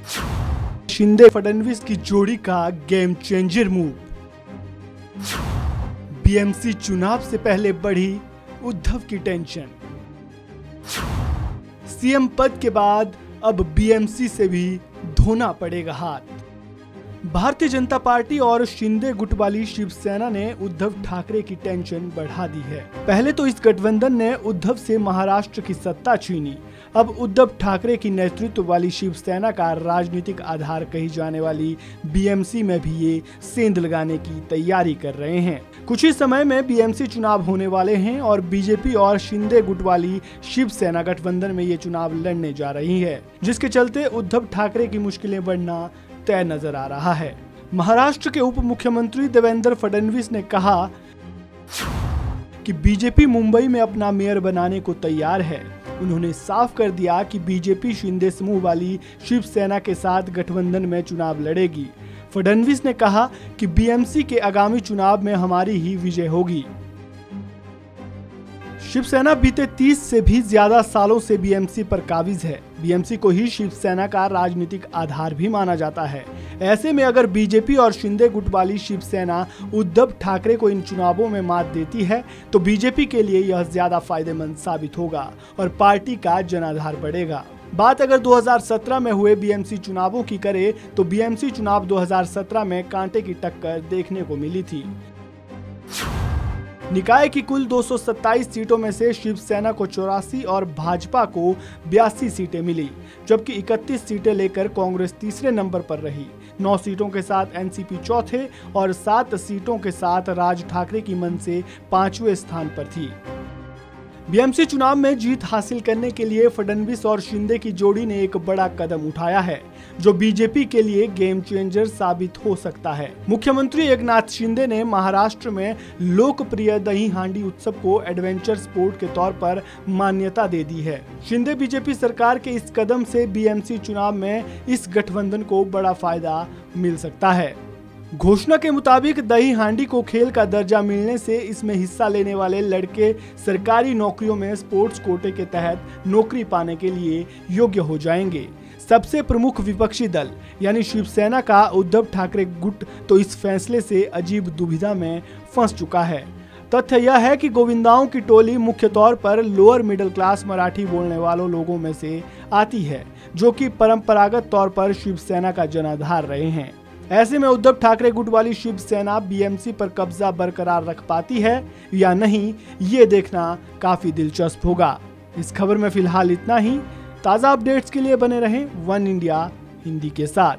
शिंदे फडणवीस की जोड़ी का गेम चेंजर मूव। बीएमसी चुनाव से पहले बढ़ी उद्धव की टेंशन। सीएम पद के बाद अब बीएमसी से भी धोना पड़ेगा हाथ। भारतीय जनता पार्टी और शिंदे गुट वाली शिवसेना ने उद्धव ठाकरे की टेंशन बढ़ा दी है। पहले तो इस गठबंधन ने उद्धव से महाराष्ट्र की सत्ता छीनी। अब उद्धव ठाकरे की नेतृत्व वाली शिवसेना का राजनीतिक आधार कही जाने वाली बीएमसी में भी ये सेंध लगाने की तैयारी कर रहे हैं। कुछ ही समय में बीएमसी चुनाव होने वाले हैं और बीजेपी और शिंदे गुट वाली शिवसेना गठबंधन में ये चुनाव लड़ने जा रही है, जिसके चलते उद्धव ठाकरे की मुश्किलें बढ़ना तय नजर आ रहा है। महाराष्ट्र के उप मुख्यमंत्री देवेंद्र फडणवीस ने कहा कि बीजेपी मुंबई में अपना मेयर बनाने को तैयार है। उन्होंने साफ कर दिया कि बीजेपी शिंदे समूह वाली शिवसेना के साथ गठबंधन में चुनाव लड़ेगी। फडणवीस ने कहा कि बीएमसी के आगामी चुनाव में हमारी ही विजय होगी। शिवसेना बीते 30 से भी ज्यादा सालों से बीएमसी पर काबिज है। बीएमसी को ही शिवसेना का राजनीतिक आधार भी माना जाता है। ऐसे में अगर बीजेपी और शिंदे गुट वाली शिवसेना उद्धव ठाकरे को इन चुनावों में मात देती है तो बीजेपी के लिए यह ज्यादा फायदेमंद साबित होगा और पार्टी का जनाधार बढ़ेगा। बात अगर 2017 में हुए बीएमसी चुनावों की करे तो बीएमसी चुनाव 2017 में कांटे की टक्कर देखने को मिली थी। निकाय की कुल 227 सीटों में से शिवसेना को 84 और भाजपा को 82 सीटें मिली, जबकि 31 सीटें लेकर कांग्रेस तीसरे नंबर पर रही। 9 सीटों के साथ एनसीपी चौथे और 7 सीटों के साथ राज ठाकरे की मन से 5वें स्थान पर थी। बीएमसी चुनाव में जीत हासिल करने के लिए फडणवीस और शिंदे की जोड़ी ने एक बड़ा कदम उठाया है, जो बीजेपी के लिए गेम चेंजर साबित हो सकता है। मुख्यमंत्री एकनाथ शिंदे ने महाराष्ट्र में लोकप्रिय दही हांडी उत्सव को एडवेंचर स्पोर्ट के तौर पर मान्यता दे दी है। शिंदे बीजेपी सरकार के इस कदम से बीएमसी चुनाव में इस गठबंधन को बड़ा फायदा मिल सकता है। घोषणा के मुताबिक दही हांडी को खेल का दर्जा मिलने से इसमें हिस्सा लेने वाले लड़के सरकारी नौकरियों में स्पोर्ट्स कोटे के तहत नौकरी पाने के लिए योग्य हो जाएंगे। सबसे प्रमुख विपक्षी दल यानी शिवसेना का उद्धव ठाकरे गुट तो इस फैसले से अजीब दुविधा में फंस चुका है। तथ्य यह है कि गोविंदाओं की टोली मुख्य तौर पर लोअर मिडिल क्लास मराठी बोलने वालों लोगों में से आती है, जो कि परंपरागत तौर पर शिवसेना का जनाधार रहे हैं। ऐसे में उद्धव ठाकरे गुट वाली शिवसेना बीएमसी पर कब्जा बरकरार रख पाती है या नहीं, ये देखना काफी दिलचस्प होगा। इस खबर में फिलहाल इतना ही। ताज़ा अपडेट्स के लिए बने रहें वन इंडिया हिंदी के साथ।